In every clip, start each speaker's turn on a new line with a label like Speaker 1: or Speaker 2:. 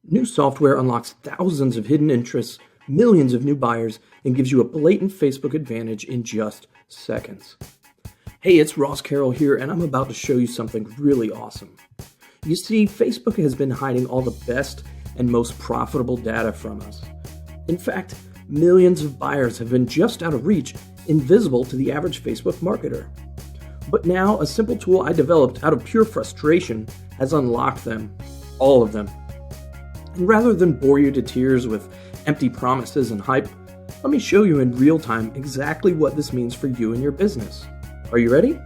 Speaker 1: New software unlocks thousands of hidden interests, millions of new buyers, and gives you a blatant Facebook advantage in just seconds. Hey, it's Ross Carroll here, and I'm about to show you something really awesome. You see, Facebook has been hiding all the best and most profitable data from us. In fact, millions of buyers have been just out of reach, invisible to the average Facebook marketer. But now, a simple tool I developed out of pure frustration has unlocked them, all of them. And rather than bore you to tears with empty promises and hype, let me show you in real time exactly what this means for you and your business. Are you ready?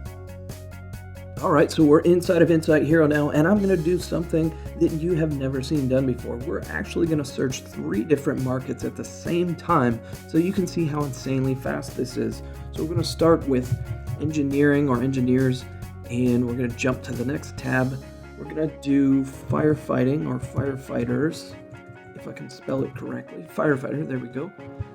Speaker 1: Alright, so we're inside of Insight Hero now, and I'm going to do something that you have never seen done before. We're actually going to search 3 different markets at the same time so you can see how insanely fast this is. So we're going to start with engineering or engineers, and we're going to jump to the next tab. We're going to do firefighting or firefighters, if I can spell it correctly. Firefighter, there we go.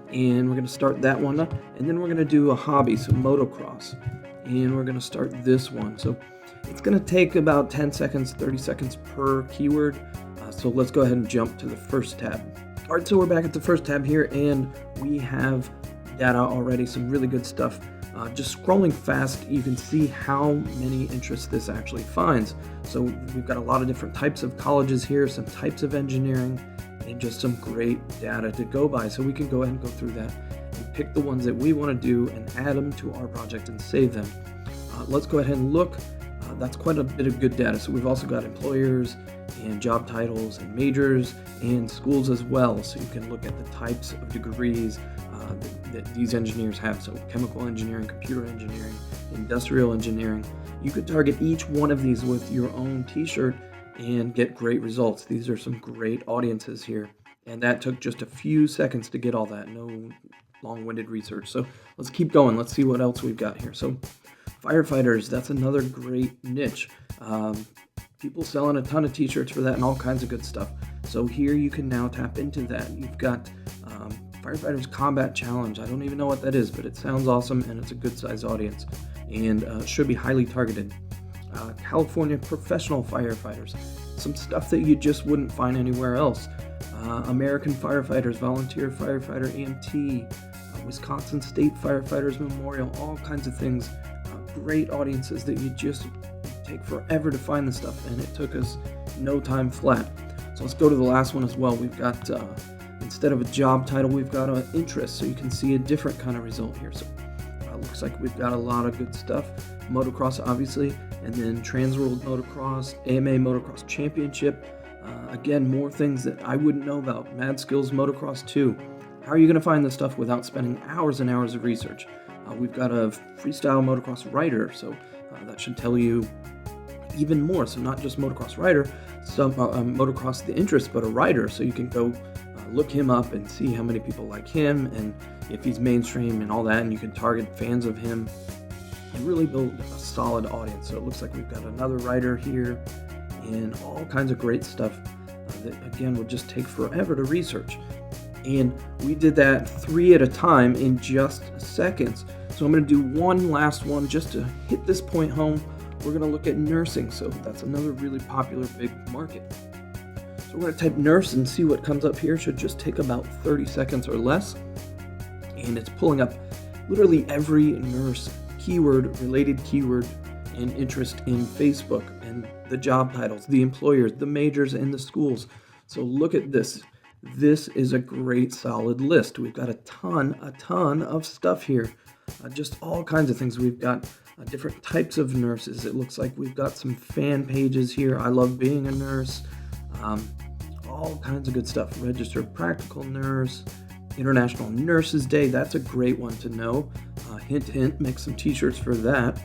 Speaker 1: And we're going to start that one up. And then we're going to do a hobby, so motocross. And we're going to start this one. So it's going to take about 10 seconds, 30 seconds per keyword. So let's go ahead and jump to the first tab. All right, so we're back at the first tab here, and we have data already, some really good stuff. Just scrolling fast, you can see how many interests this actually finds. So we've got a lot of different types of colleges here, some types of engineering, and just some great data to go by. So we can go ahead and go through that and pick the ones that we want to do and add them to our project and save them. Let's go ahead and look. That's quite a bit of good data. So we've also got employers and job titles and majors and schools as well. So you can look at the types of degrees that these engineers have. So chemical engineering, computer engineering, industrial engineering. You could target each one of these with your own t-shirt and get great results. These are some great audiences here. And that took just a few seconds to get all that. No long-winded research. So let's keep going. Let's see what else we've got here. So firefighters, that's another great niche. People selling a ton of t-shirts for that and all kinds of good stuff. So here you can now tap into that. You've got Firefighters Combat Challenge. I don't even know what that is, but it sounds awesome and it's a good size audience and should be highly targeted. California Professional Firefighters, some stuff that you just wouldn't find anywhere else. American Firefighters, Volunteer Firefighter EMT, Wisconsin State Firefighters Memorial, all kinds of things. Great audiences that you just take forever to find the stuff, and it took us no time flat. So let's go to the last one as well. We've got instead of a job title, we've got an interest, so you can see a different kind of result here. So looks like we've got a lot of good stuff. Motocross, obviously, and then Trans World Motocross, AMA Motocross Championship. Again, more things that I wouldn't know about. Mad Skills Motocross 2. How are you going to find this stuff without spending hours and hours of research? We've got a freestyle motocross rider, so that should tell you even more. So not just motocross rider, some motocross the interest, but a rider. So you can go look him up and see how many people like him and if he's mainstream and all that, and you can target fans of him and really build a solid audience. So it looks like we've got another writer here and all kinds of great stuff that again would just take forever to research. And we did that 3 at a time in just seconds. So I'm going to do one last one just to hit this point home. We're going to look at nursing. So that's another really popular big market. So we're going to type nurse and see what comes up here. Should just take about 30 seconds or less. And it's pulling up literally every nurse keyword, related keyword, and interest in Facebook, and the job titles, the employers, the majors, and the schools. So look at this. This is a great solid list. We've got a ton of stuff here. Just all kinds of things. We've got different types of nurses. It looks like we've got some fan pages here. I love being a nurse. All kinds of good stuff. Registered practical nurse. International Nurses Day. That's a great one to know. Hint, hint, make some t-shirts for that.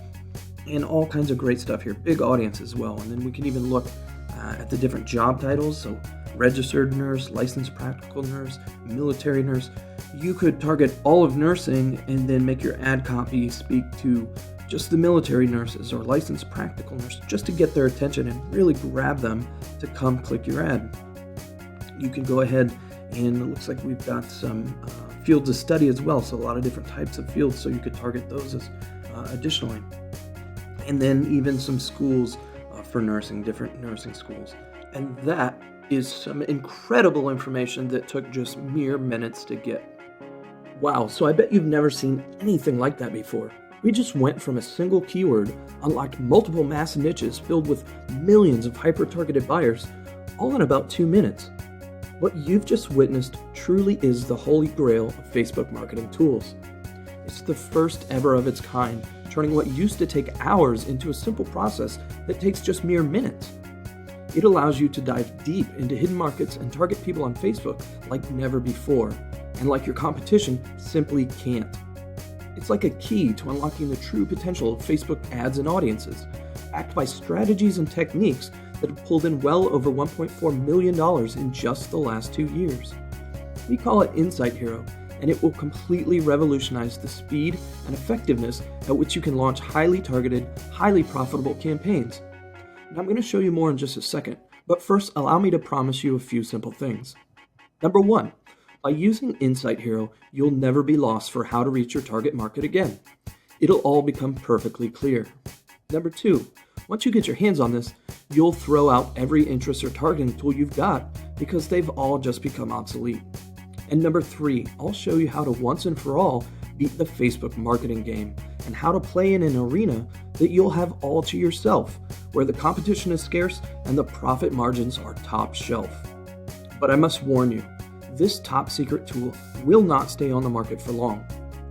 Speaker 1: And all kinds of great stuff here. Big audience as well. And then we can even look at the different job titles. So registered nurse, licensed practical nurse, military nurse. You could target all of nursing and then make your ad copy speak to just the military nurses or licensed practical nurses, just to get their attention and really grab them to come click your ad. You can go ahead and it looks like we've got some fields of study as well, so a lot of different types of fields, so you could target those as additionally. And then even some schools for nursing, different nursing schools. And that is some incredible information that took just mere minutes to get. Wow, so I bet you've never seen anything like that before. We just went from a single keyword, unlocked multiple mass niches filled with millions of hyper-targeted buyers, all in about 2 minutes. What you've just witnessed truly is the holy grail of Facebook marketing tools. It's the first ever of its kind, turning what used to take hours into a simple process that takes just mere minutes. It allows you to dive deep into hidden markets and target people on Facebook like never before, and like your competition simply can't. It's like a key to unlocking the true potential of Facebook ads and audiences, backed by strategies and techniques that have pulled in well over $1.4 million in just the last 2 years. We call it Insight Hero, and it will completely revolutionize the speed and effectiveness at which you can launch highly targeted, highly profitable campaigns. And I'm going to show you more in just a second, but first allow me to promise you a few simple things. Number 1, by using Insight Hero, you'll never be lost for how to reach your target market again. It'll all become perfectly clear. Number 2, once you get your hands on this, you'll throw out every interest or targeting tool you've got because they've all just become obsolete. And number 3, I'll show you how to once and for all beat the Facebook marketing game and how to play in an arena that you'll have all to yourself, where the competition is scarce and the profit margins are top shelf. But I must warn you, this top secret tool will not stay on the market for long.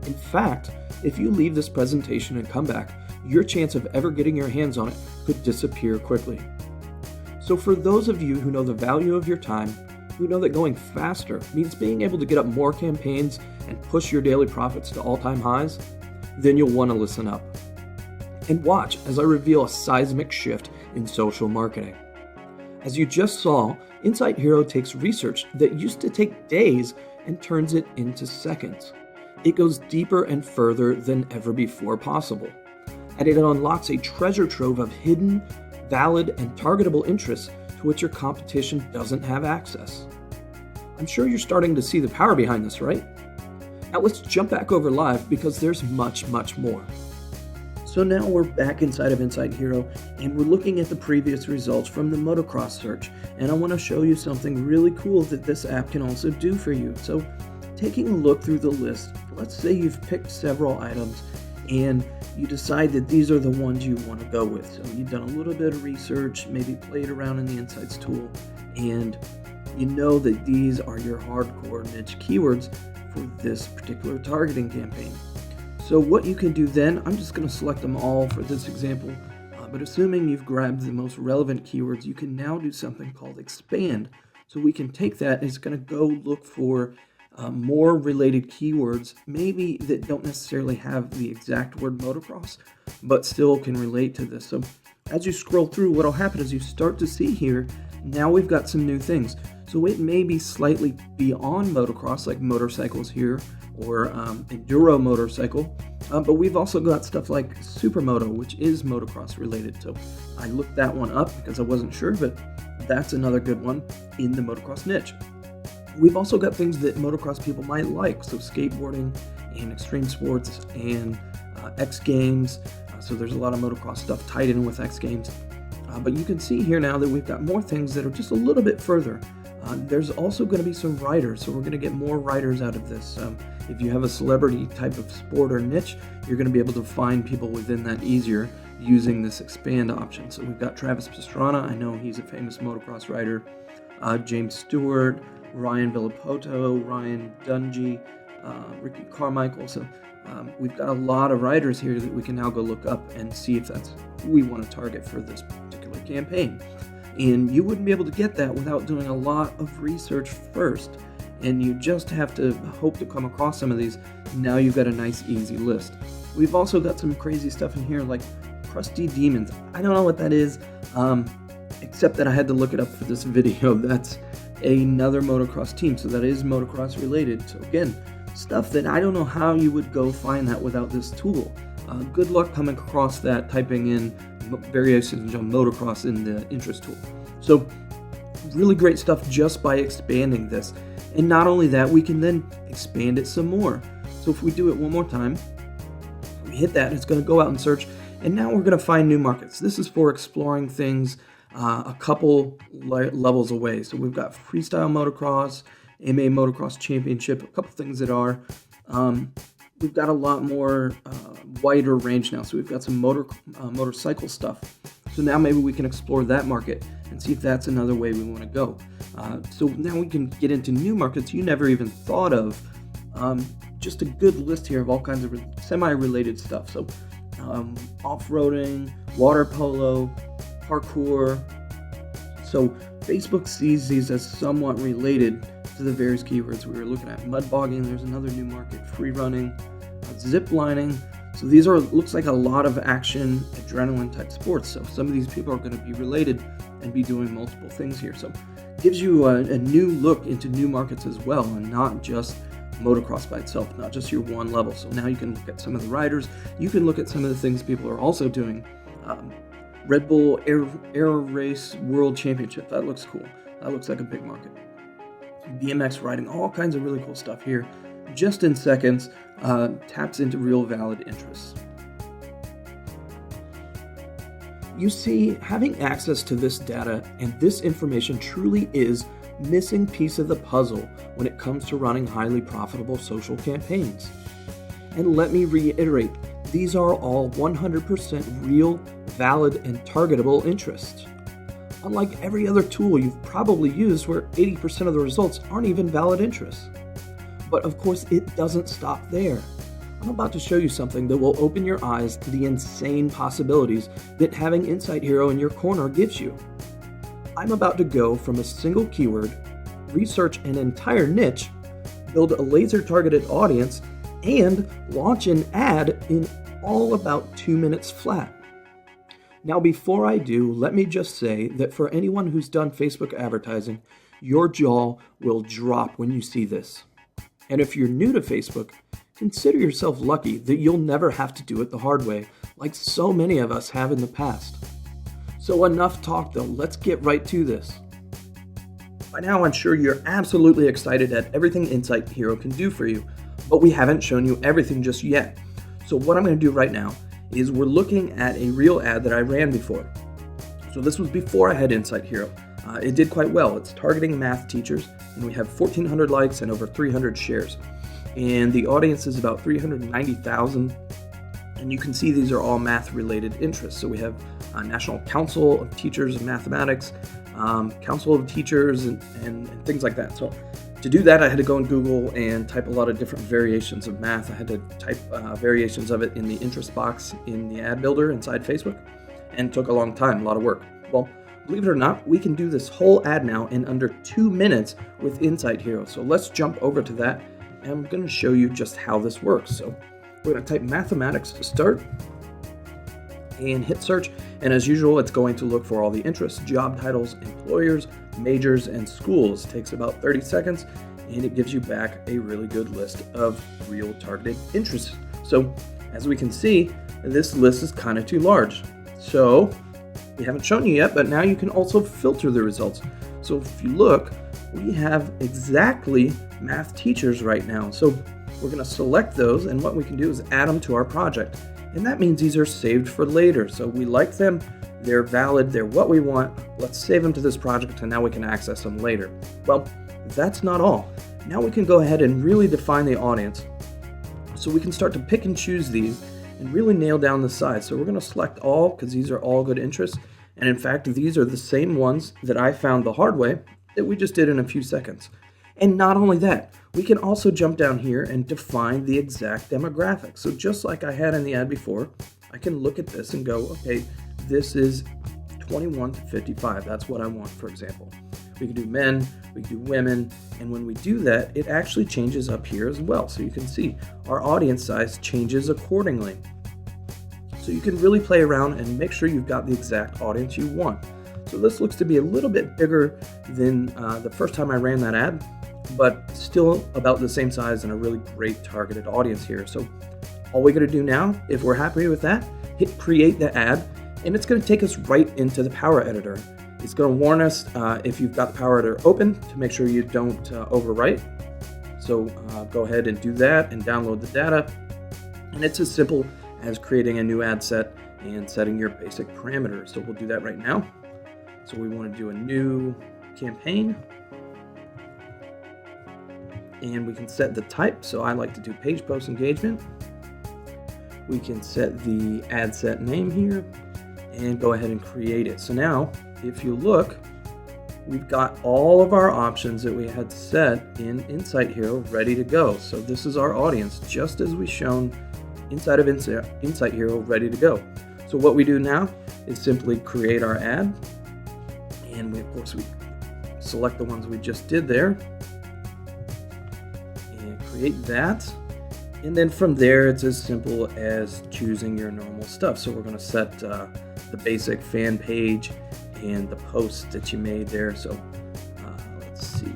Speaker 1: In fact, if you leave this presentation and come back, your chance of ever getting your hands on it could disappear quickly. So for those of you who know the value of your time, who know that going faster means being able to get up more campaigns and push your daily profits to all-time highs, then you'll want to listen up. And watch as I reveal a seismic shift in social marketing. As you just saw, Insight Hero takes research that used to take days and turns it into seconds. It goes deeper and further than ever before possible. And it unlocks a treasure trove of hidden, valid, and targetable interests to which your competition doesn't have access. I'm sure you're starting to see the power behind this, right? Now let's jump back over live because there's much, much more. So now we're back inside of Insight Hero and we're looking at the previous results from the motocross search, and I want to show you something really cool that this app can also do for you. So taking a look through the list, let's say you've picked several items and you decide that these are the ones you want to go with. So you've done a little bit of research, maybe played around in the Insights tool, and you know that these are your hardcore niche keywords for this particular targeting campaign. So what you can do then, I'm just going to select them all for this example, but assuming you've grabbed the most relevant keywords, you can now do something called expand. So we can take that and it's going to go look for more related keywords, maybe that don't necessarily have the exact word motocross, but still can relate to this. So as you scroll through, what will happen is you start to see here, now we've got some new things. So it may be slightly beyond motocross, like motorcycles here, or enduro motorcycle, but we've also got stuff like supermoto, which is motocross related. So I looked that one up because I wasn't sure, but that's another good one in the motocross niche. We've also got things that motocross people might like, so skateboarding and extreme sports and X Games. So there's a lot of motocross stuff tied in with X Games. But you can see here now that we've got more things that are just a little bit further. There's also going to be some riders, so we're going to get more riders out of this. If you have a celebrity type of sport or niche, you're going to be able to find people within that easier using this expand option. So we've got Travis Pastrana, I know he's a famous motocross rider, James Stewart, Ryan Villapoto, Ryan Dungey, Ricky Carmichael. So we've got a lot of riders here that we can now go look up and see if that's who we want to target for this particular campaign. And you wouldn't be able to get that without doing a lot of research first. And you just have to hope to come across some of these. Now you've got a nice, easy list. We've also got some crazy stuff in here like Crusty Demons. I don't know what that is, except that I had to look it up for this video. That's another motocross team, so that is motocross related. So again, stuff that I don't know how you would go find that without this tool. Good luck coming across that, typing in variations on motocross in the interest tool. So really great stuff just by expanding this. And not only that, we can then expand it some more. So if we do it one more time, we hit that, it's going to go out and search, and now we're going to find new markets. This is for exploring things a couple levels away. So we've got freestyle motocross, AMA Motocross Championship, a couple things that are. We've got a lot more wider range now. So we've got some motorcycle stuff. So now maybe we can explore that market and see if that's another way we want to go. So now we can get into new markets you never even thought of. Just a good list here of all kinds of semi-related stuff. So off-roading, water polo, parkour. So Facebook sees these as somewhat related to the various keywords we were looking at. Mud bogging, there's another new market. Free running, zip lining. So these looks like a lot of action, adrenaline type sports. So some of these people are going to be related and be doing multiple things here. So it gives you a new look into new markets as well, and not just motocross by itself, not just your one level. So now you can look at some of the riders. You can look at some of the things people are also doing. Red Bull Air Race World Championship. That looks cool. That looks like a big market. BMX riding, all kinds of really cool stuff here. Just in seconds, taps into real valid interests. You see, having access to this data and this information truly is missing piece of the puzzle when it comes to running highly profitable social campaigns. And let me reiterate, these are all 100% real, valid, and targetable interests. Unlike every other tool you've probably used where 80% of the results aren't even valid interests. But of course, it doesn't stop there. I'm about to show you something that will open your eyes to the insane possibilities that having Insight Hero in your corner gives you. I'm about to go from a single keyword, research an entire niche, build a laser-targeted audience, and launch an ad in all about 2 minutes flat. Now, before I do, let me just say that for anyone who's done Facebook advertising, your jaw will drop when you see this. And if you're new to Facebook, consider yourself lucky that you'll never have to do it the hard way, like so many of us have in the past. So enough talk though, let's get right to this. By now, I'm sure you're absolutely excited at everything Insight Hero can do for you, but we haven't shown you everything just yet. So what I'm going to do right now is we're looking at a real ad that I ran before. So this was before I had Insight Hero. It did quite well. It's targeting math teachers, and we have 1,400 likes and over 300 shares. And the audience is about 390,000. And you can see these are all math-related interests. So we have National Council of Teachers of Mathematics, Council of Teachers, and things like that. So to do that, I had to go on Google and type a lot of different variations of math. I had to type variations of it in the interest box in the ad builder inside Facebook, and it took a long time, a lot of work. Well, believe it or not, we can do this whole ad now in under 2 minutes with Insight Hero. So let's jump over to that, and I'm going to show you just how this works. So we're going to type mathematics to start and hit search. And as usual, it's going to look for all the interests, job titles, employers, majors, and schools. It takes about 30 seconds, and it gives you back a really good list of real targeted interests. So as we can see, this list is kind of too large. So we haven't shown you yet, but now you can also filter the results. So if you look, we have exactly math teachers right now. So we're going to select those, and what we can do is add them to our project. And that means these are saved for later. So we like them, they're valid, they're what we want. Let's save them to this project, and now we can access them later. Well, that's not all. Now we can go ahead and really define the audience. So we can start to pick and choose these and really nail down the size. So we're going to select all, because these are all good interests. And in fact, these are the same ones that I found the hard way that we just did in a few seconds. And not only that, we can also jump down here and define the exact demographic. So just like I had in the ad before, I can look at this and go, okay, this is 21 to 55. That's what I want, for example. We can do men, we can do women, and when we do that, it actually changes up here as well. So you can see our audience size changes accordingly. So you can really play around and make sure you've got the exact audience you want. So this looks to be a little bit bigger than the first time I ran that ad, but still about the same size and a really great targeted audience here. So all we got to do now, if we're happy with that, hit create the ad, and it's going to take us right into the Power Editor. It's going to warn us if you've got the Power Editor open to make sure you don't overwrite. So go ahead and do that and download the data. And it's as simple as creating a new ad set and setting your basic parameters. So we'll do that right now. So we want to do a new campaign. And we can set the type. So I like to do page post engagement. We can set the ad set name here and go ahead and create it. So now, if you look, we've got all of our options that we had set in Insight Hero ready to go. So this is our audience, just as we shown inside of Insight Hero ready to go. So what we do now is simply create our ad. And of course, we select the ones we just did there. Create that, and then from there it's as simple as choosing your normal stuff. So we're going to set the basic fan page and the post that you made there. So let's see,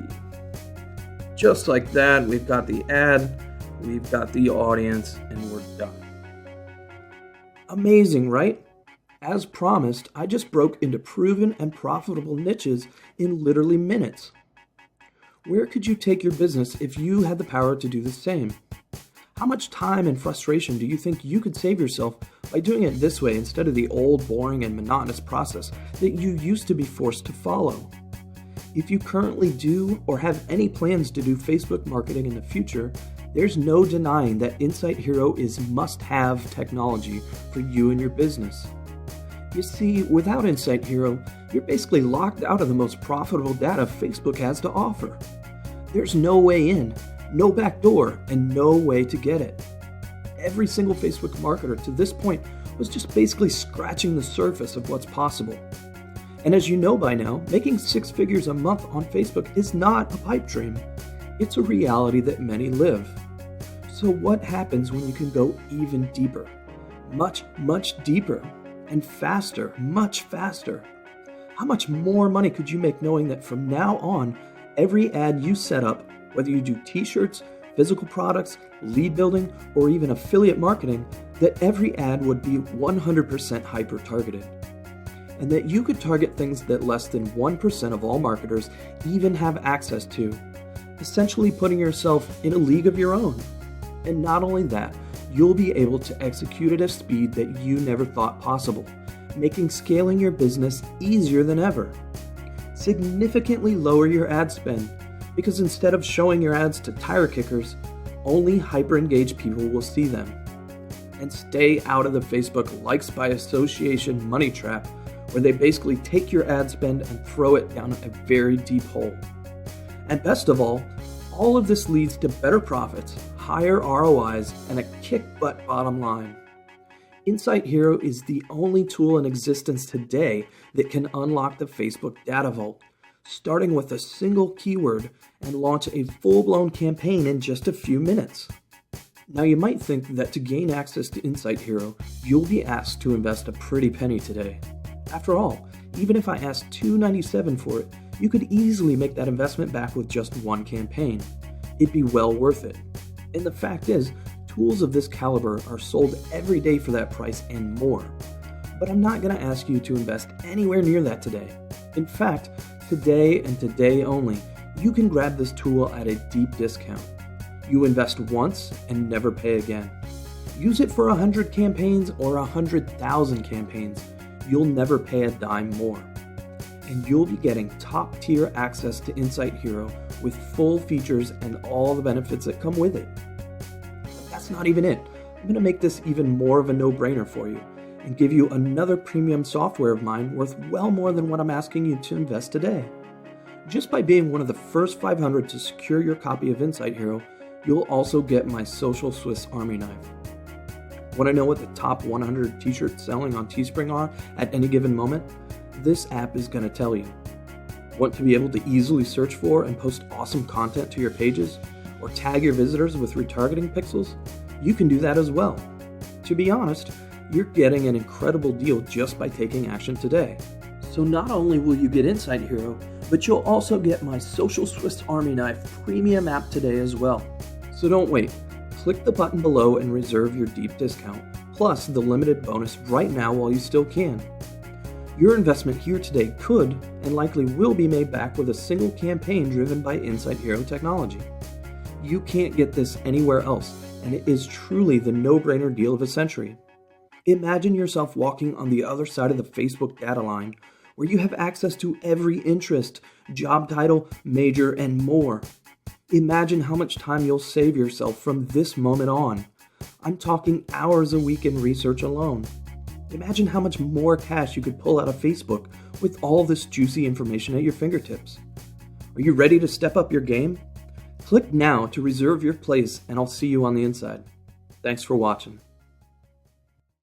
Speaker 1: just like that, we've got the ad, we've got the audience, and we're done. Amazing, right? As promised, I just broke into proven and profitable niches in literally minutes. Where could you take your business if you had the power to do the same? How much time and frustration do you think you could save yourself by doing it this way instead of the old, boring, and monotonous process that you used to be forced to follow? If you currently do or have any plans to do Facebook marketing in the future, there's no denying that Insight Hero is must-have technology for you and your business. You see, without Insight Hero, you're basically locked out of the most profitable data Facebook has to offer. There's no way in, no back door, and no way to get it. Every single Facebook marketer to this point was just basically scratching the surface of what's possible. And as you know by now, making 6 figures a month on Facebook is not a pipe dream. It's a reality that many live. So what happens when you can go even deeper? Much, much deeper. And faster, much faster. How much more money could you make knowing that from now on, every ad you set up, whether you do t-shirts, physical products, lead building, or even affiliate marketing, that every ad would be 100% hyper-targeted. And that you could target things that less than 1% of all marketers even have access to, essentially putting yourself in a league of your own. And not only that, you'll be able to execute at a speed that you never thought possible, making scaling your business easier than ever. Significantly lower your ad spend, because instead of showing your ads to tire kickers, only hyper-engaged people will see them. And stay out of the Facebook likes by association money trap, where they basically take your ad spend and throw it down a very deep hole. And best of all of this leads to better profits, higher ROIs, and a kick-butt bottom line. Insight Hero is the only tool in existence today that can unlock the Facebook data vault, starting with a single keyword and launch a full-blown campaign in just a few minutes. Now you might think that to gain access to Insight Hero, you'll be asked to invest a pretty penny today. After all, even if I asked $297 for it, you could easily make that investment back with just one campaign. It'd be well worth it. And the fact is, tools of this caliber are sold every day for that price and more. But I'm not going to ask you to invest anywhere near that today. In fact, today and today only, you can grab this tool at a deep discount. You invest once and never pay again. Use it for 100 campaigns or 100,000 campaigns. You'll never pay a dime more. And you'll be getting top-tier access to Insight Hero with full features and all the benefits that come with it. But that's not even it. I'm going to make this even more of a no-brainer for you and give you another premium software of mine worth well more than what I'm asking you to invest today. Just by being one of the first 500 to secure your copy of Insight Hero, you'll also get my Social Swiss Army Knife. Want to know what the top 100 t-shirts selling on Teespring are at any given moment? This app is going to tell you. Want to be able to easily search for and post awesome content to your pages? Or tag your visitors with retargeting pixels? You can do that as well. To be honest, you're getting an incredible deal just by taking action today. So not only will you get Insight Hero, but you'll also get my Social Swiss Army Knife premium app today as well. So don't wait. Click the button below and reserve your deep discount, plus the limited bonus right now while you still can. Your investment here today could and likely will be made back with a single campaign driven by Insight Hero technology. You can't get this anywhere else, and it is truly the no-brainer deal of a century. Imagine yourself walking on the other side of the Facebook data line, where you have access to every interest, job title, major, and more. Imagine how much time you'll save yourself from this moment on. I'm talking hours a week in research alone. Imagine how much more cash you could pull out of Facebook with all this juicy information at your fingertips. Are you ready to step up your game? Click now to reserve your place, and I'll see you on the inside. Thanks for watching.